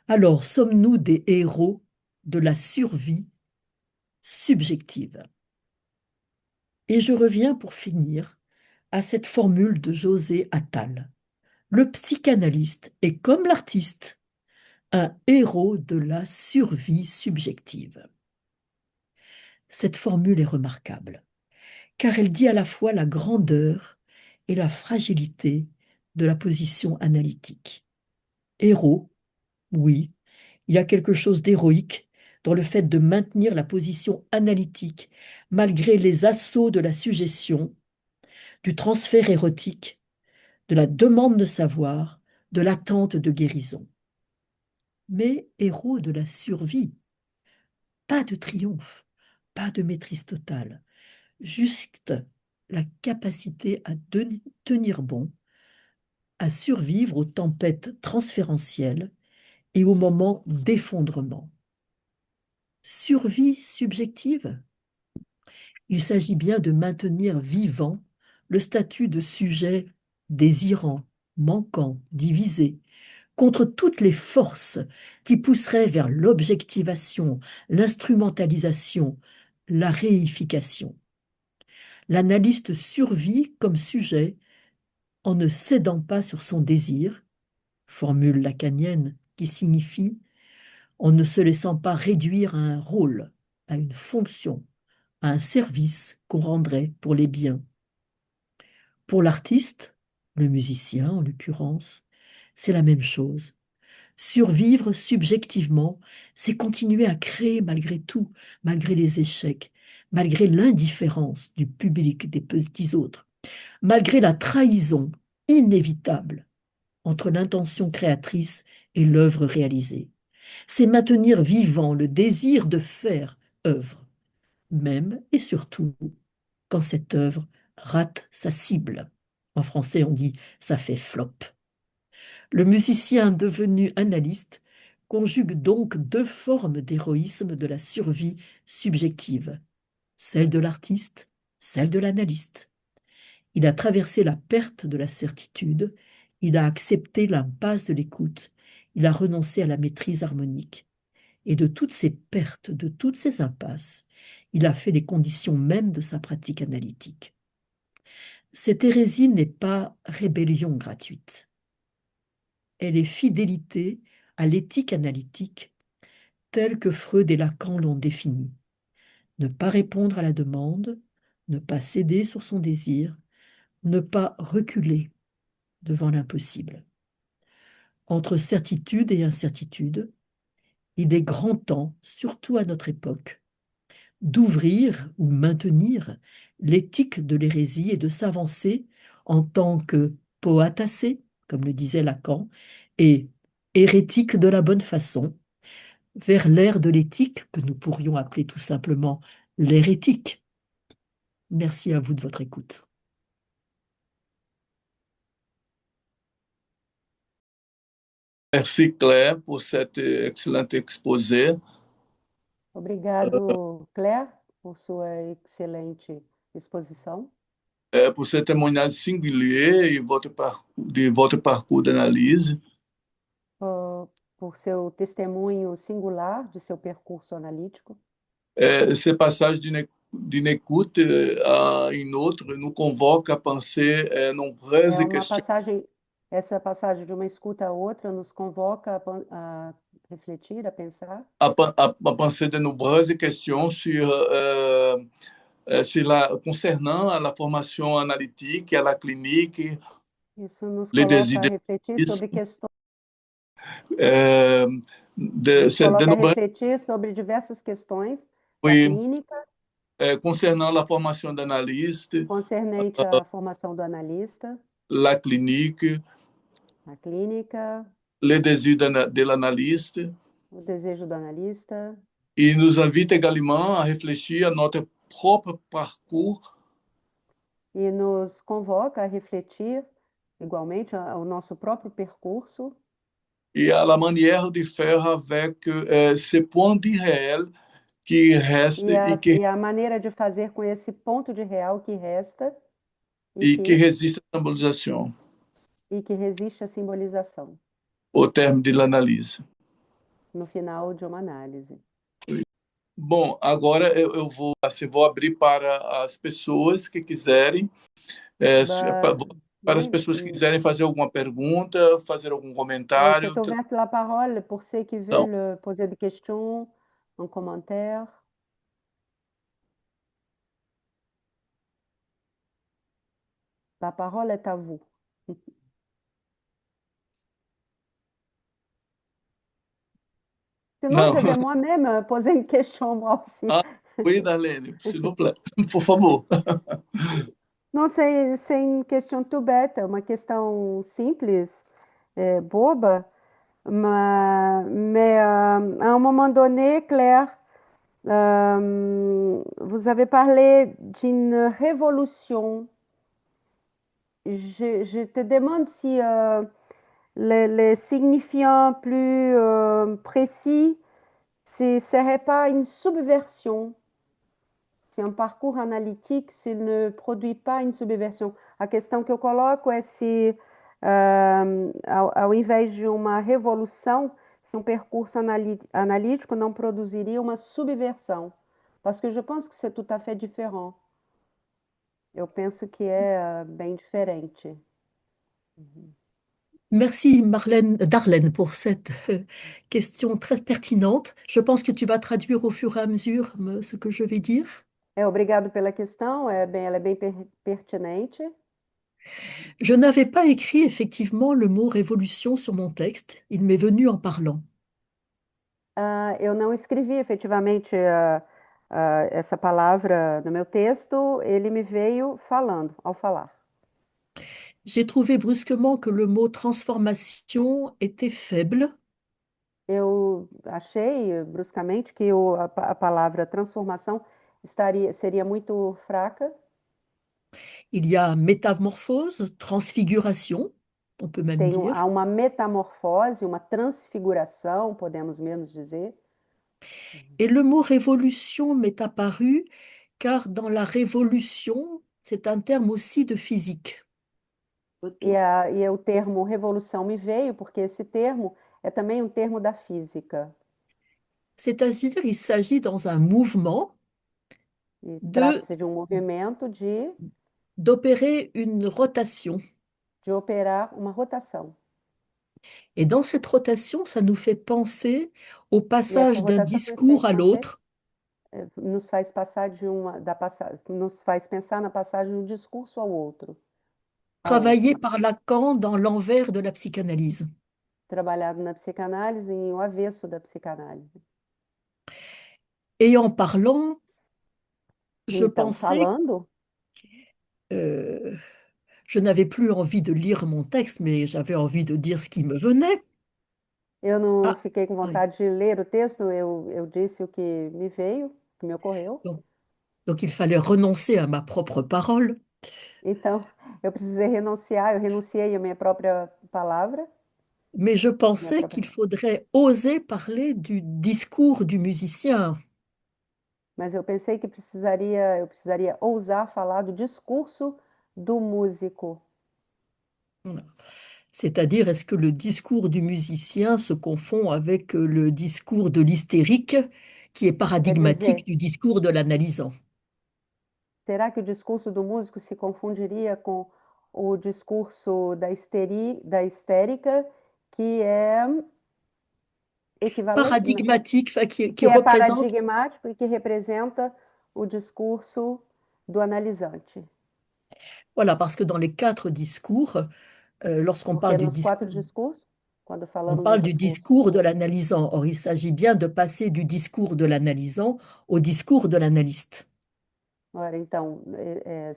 Alors, sommes-nous des héros de la survie subjective? Et je reviens pour finir à cette formule de José Attal. Le psychanalyste est comme l'artiste, un héros de la survie subjective. Cette formule est remarquable, car elle dit à la fois la grandeur et la fragilité de la position analytique. Héros, oui, il y a quelque chose d'héroïque dans le fait de maintenir la position analytique malgré les assauts de la suggestion, du transfert érotique, de la demande de savoir, de l'attente de guérison. Mais héros de la survie, pas de triomphe, pas de maîtrise totale, juste la capacité à tenir bon à survivre aux tempêtes transférentielles et aux moments d'effondrement. Survie subjective? Il s'agit bien de maintenir vivant le statut de sujet désirant, manquant, divisé, contre toutes les forces qui pousseraient vers l'objectivation, l'instrumentalisation, la réification. L'analyste survit comme sujet en ne cédant pas sur son désir, formule lacanienne qui signifie en ne se laissant pas réduire à un rôle, à une fonction, à un service qu'on rendrait pour les biens. Pour l'artiste, le musicien en l'occurrence, c'est la même chose. Survivre subjectivement, c'est continuer à créer malgré tout, malgré les échecs, malgré l'indifférence du public des petits autres, malgré la trahison inévitable entre l'intention créatrice et l'œuvre réalisée. C'est maintenir vivant le désir de faire œuvre, même et surtout quand cette œuvre rate sa cible. En français, on dit ça fait flop. Le musicien devenu analyste conjugue donc deux formes d'héroïsme de la survie subjective, celle de l'artiste, celle de l'analyste. Il a traversé la perte de la certitude, il a accepté l'impasse de l'écoute, il a renoncé à la maîtrise harmonique. Et de toutes ces pertes, de toutes ces impasses, il a fait les conditions mêmes de sa pratique analytique. Cette hérésie n'est pas rébellion gratuite. Elle est fidélité à l'éthique analytique telle que Freud et Lacan l'ont définie. Ne pas répondre à la demande, ne pas céder sur son désir, ne pas reculer devant l'impossible. Entre certitude et incertitude, il est grand temps, surtout à notre époque, d'ouvrir ou maintenir l'éthique de l'hérésie et de s'avancer en tant que poatacé, comme le disait Lacan, et hérétique de la bonne façon, vers l'ère de l'éthique que nous pourrions appeler tout simplement l'hérétique. Merci à vous de votre écoute. Merci Claire pour cet excellent exposé. Obrigado, Claire, por sua excelente exposição, Pour ce témoignage singulier de votre parcours d'analyse. por seu testemunho singular de seu percurso analítico. Ce passage d'une écoute à une autre nous convoque à penser nombreuses É uma questions, passagem, essa passagem de uma escuta a outra nos convoca a refletir, a pensar, à penser de nombreuses questions concernant à la formation analytique, à la clinique, isso nos les coloca a désirs refletir sobre questões, euh, nos de coloca a nombreuses, refletir sobre diversas questões da oui, clínica, concernant la formation d'analyste, concernente à formação do analista, la clinique, a clínica, les désirs de l'analyste. o desejo do analista, Il nous invite également à réfléchir à notre propre parcours e nos convoca a refletir igualmente o nosso próprio percurso et à la manière de faire avec ces points d'irréel qui restent e a maneira de fazer com esse ponto de real que resta et qui résistent à la symbolisation e que resiste à simbolização au terme de l'analyse. no final de uma análise. Bom, agora eu vou, assim, vou abrir para as pessoas que quiserem, Bah, para as oui, pessoas que quiserem fazer alguma pergunta, fazer algum c'est comentário. ouverte la parole pour ceux qui Então, veulent poser des questions, un commentaire. La parole est à vous. Sinon, não. je vais moi-même poser une question moi aussi. Ah, oui, Darlene, s'il vous plaît, por favor. Não, c'est une question tout bête, uma questão simples, boba, mais à un moment donné, Claire, vous avez parlé d'une révolution je te demande si le signifiant plus précis, ce ne serait pas une subversion. Se um parcours analítico se ne produz pas une subversão. A questão que eu coloco é se, ao invés de uma revolução, se um percurso analítico não produziria uma subversão. Parce que je pense que c'est tout à fait différent. Eu penso que é bem diferente. Merci Darlene pour cette question très pertinente. Je pense que tu vas traduire au fur et à mesure ce que je vais dire. Obrigado pela questão, ela é bem pertinente. Je n'avais pas écrit effectivement le mot révolution sur mon texte, il m'est venu en parlant. Eu não escrevi efetivamente essa palavra no meu texto, ele me veio falando, ao falar. J'ai trouvé brusquement que le mot transformation était faible. Eu achei bruscamente que a palavra transformação seria muito fraca. Il y a métamorphose, transfiguration, on peut même Há dire. uma metamorfose, uma transfiguração, podemos menos dizer. Et le mot révolution m'est apparu car dans la révolution, c'est un terme aussi de physique. E o termo revolução me veio porque esse termo é também um termo da física. C'est-à-dire, il s'agit dans un mouvement Trata-se de um movimento d'opérer une rotation. de operar uma rotação. Et dans cette rotation, ça nous fait penser au E essa passage d'un rotação nos fez discours à penser, l'autre, nos faz passar nos faz pensar na passagem de um discurso ao outro, a travaillé outro. par Lacan dans l'envers de la psychanalyse. Trabalhado na psicanálise e o avesso da psicanálise. Et en parlant, je Então, pensais, falando, euh, je n'avais plus envie de lire mon texte, mais j'avais envie de dire ce qui me venait. eu não Ah, fiquei com oui. vontade de ler o texto, eu disse o que me veio, que me ocorreu. Donc, il fallait renoncer à ma propre parole. Então, eu precisei renunciar, eu renunciei à minha própria palavra, Mais je minha pensais própria, qu'il faudrait oser parler du discours du musicien. mas eu pensei que eu precisaria ousar falar do discurso do músico. Voilà. C'est-à-dire, est-ce que le discours du musicien se confond avec le discours de l'hystérique, qui est Quer paradigmatique dizer, du discours de l'analysant? será que o discurso do músico se confundiria com o discurso da histérica, que é equivalente, Paradigmatique, enfin, qui que é représente, paradigmático e que representa o discurso do analisante? voilà, parce que dans les quatre discours, lorsqu'on Porque parle du nos quatro discours, discursos, quando on falamos do parle du discurso discours de l'analysant. Or, il s'agit bien de passer du discours de l'analysant au discours de l'analyste. ora, então,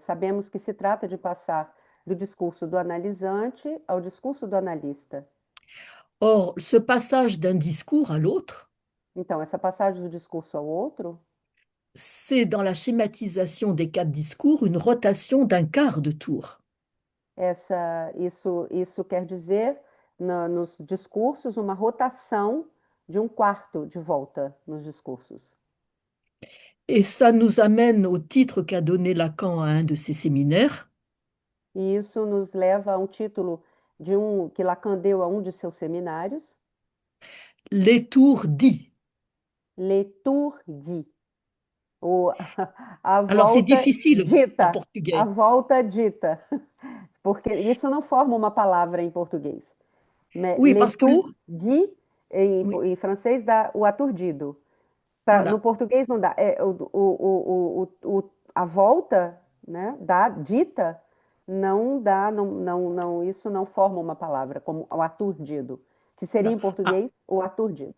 sabemos que se trata de passar do discurso do analisante ao discurso do analista. Or, ce passage d'un discours à l'autre, Então, essa passagem do discurso ao outro, c'est dans la schématisation des quatre discours une rotation d'un quart de tour. isso quer dizer, nos discursos, uma rotação de um quarto de volta nos discursos. Et ça nous amène au titre qu'a donné Lacan à un de ses séminaires, E isso nos leva a um título que Lacan deu a um de seus seminários, Les tours dits. L'étourdi, ou a Alors c'est volta difficile en dita, a portugais. volta dita, porque isso não forma uma palavra em português. Mais Oui, parce que, l'étourdi, oui, em francês, dá o aturdido. No voilà. português não dá. A volta, né, da dita, não dá, isso não forma uma palavra, como o aturdido, que seria Voilà. em português o aturdido.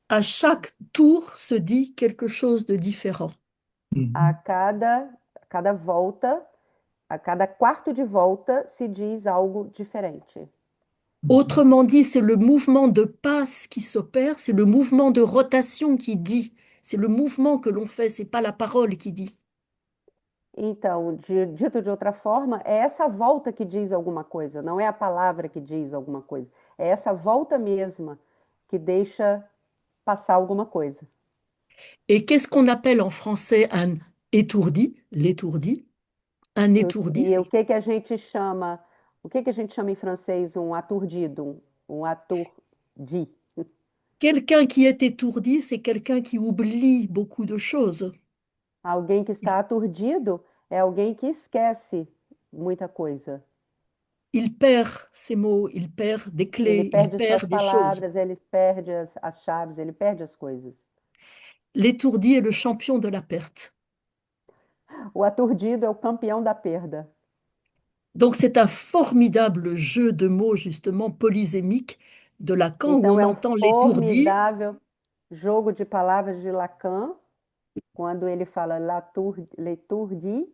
À chaque tour se dit quelque chose de différent. A cada volta, a cada quarto de volta, se diz algo diferente. Autrement dit, c'est le mouvement de passe qui s'opère, c'est le mouvement de rotation qui dit, c'est le mouvement que l'on fait, c'est pas la parole qui dit. Então, dito de outra forma, é essa volta que diz alguma coisa, não é a palavra que diz alguma coisa. É essa volta mesma que deixa passar alguma coisa. Et qu'est-ce qu'on appelle en français un étourdi? L'étourdi? Un étourdi, E c'est o que que a gente chama, o que que a gente chama em francês um aturdido, um atourdi? quelqu'un qui est étourdi, c'est quelqu'un qui oublie beaucoup de choses. Alguém que está aturdido é alguém que esquece muita coisa. Il perd ses mots, il perd des Ele clés, il perde suas perd des choses. palavras, ele perde as chaves, ele perde as coisas. L'étourdi est le champion de la perte. O aturdido é o campeão da perda. Donc c'est un formidable jeu de mots justement polysémique de Lacan où Então, on é um entend l'étourdi. formidável jogo de palavras de Lacan, quando ele fala l'étourdi,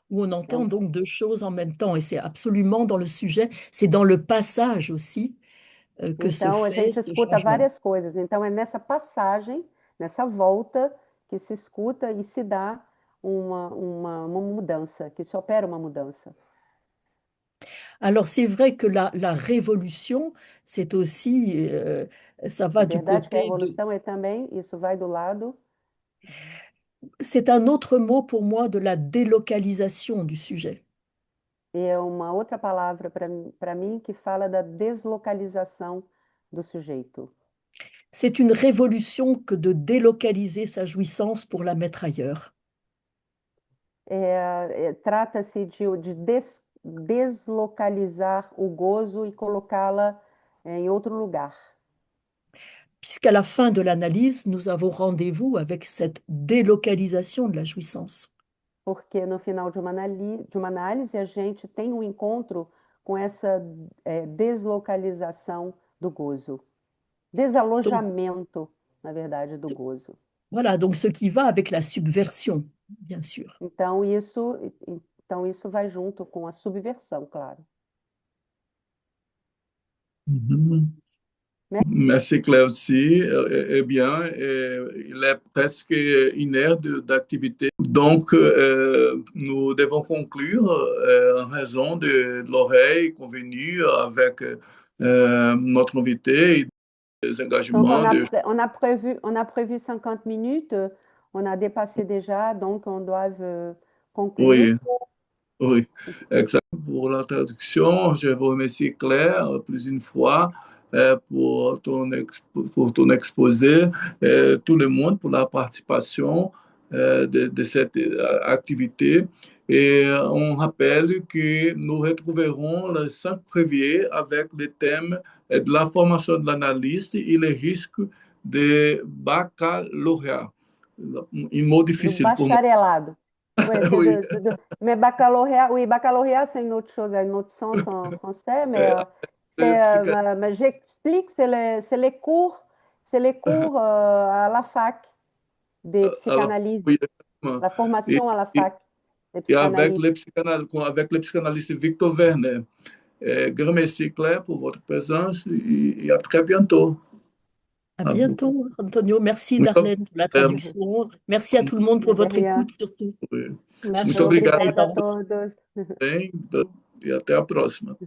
Où on é entend um- donc deux choses en même temps. Et c'est absolument dans le sujet, c'est dans le passage aussi que se então a fait gente ce escuta changement. várias coisas. Então, é nessa passagem, nessa volta, que se escuta e se dá uma mudança, que se opera uma mudança. Alors c'est vrai que la révolution, c'est aussi, ça É va du verdade que a côté de... revolução é também, isso vai do lado, C'est un autre mot pour moi de la délocalisation du sujet. e é uma outra palavra para mim que fala da deslocalização do sujeito. C'est une révolution que de délocaliser sa jouissance pour la mettre ailleurs. Trata-se de deslocalizar o gozo e colocá-la em outro lugar. Puisqu'à la fin de l'analyse, nous avons rendez-vous avec cette délocalisation de la jouissance. Porque no final de uma análise a gente tem um encontro com essa deslocalização do gozo. Donc Desalojamento, na verdade, do gozo. voilà, donc ce qui va avec la subversion, bien sûr. Então isso, então isso vai junto com a subversão, claro. Mhm. Merci Claire aussi. Eh bien, il est presque 1 heure d'activité. Donc, nous devons conclure en raison de l'oreille convenue avec notre invité et des Donc engagements. on a prévu 50 minutes, on a dépassé déjà, donc on doit conclure. Oui, oui, exact. Pour la traduction, je vous remercie Claire plus une fois pour ton exposé, tout le monde pour la participation de cette activité. Et on rappelle que nous retrouverons le 5 février avec le thème de la formation de l'analyste et les risques de baccalauréat. Un mot Do difficile pour moi. bacharelado. Oui, Oui. mais baccalauréat, oui, baccalauréat, c'est une autre chose, a un autre sens en français, mais, Euh, mais j'explique, c'est les cours à la fac de psychanalyse, oui, exactement. la Et, formation à la et- fac de et avec psychanalyse. avec le psychanalyste Victor Werner. Grand merci Claire pour votre présence et à très bientôt. À À vous. bientôt, Antonio. Merci, Muito Darlene, pour la obrigado. traduction. Merci à tout le monde pour De votre rien. écoute, surtout. Muito Merci. obrigado Obrigada a Présence. todos. também e até a próxima.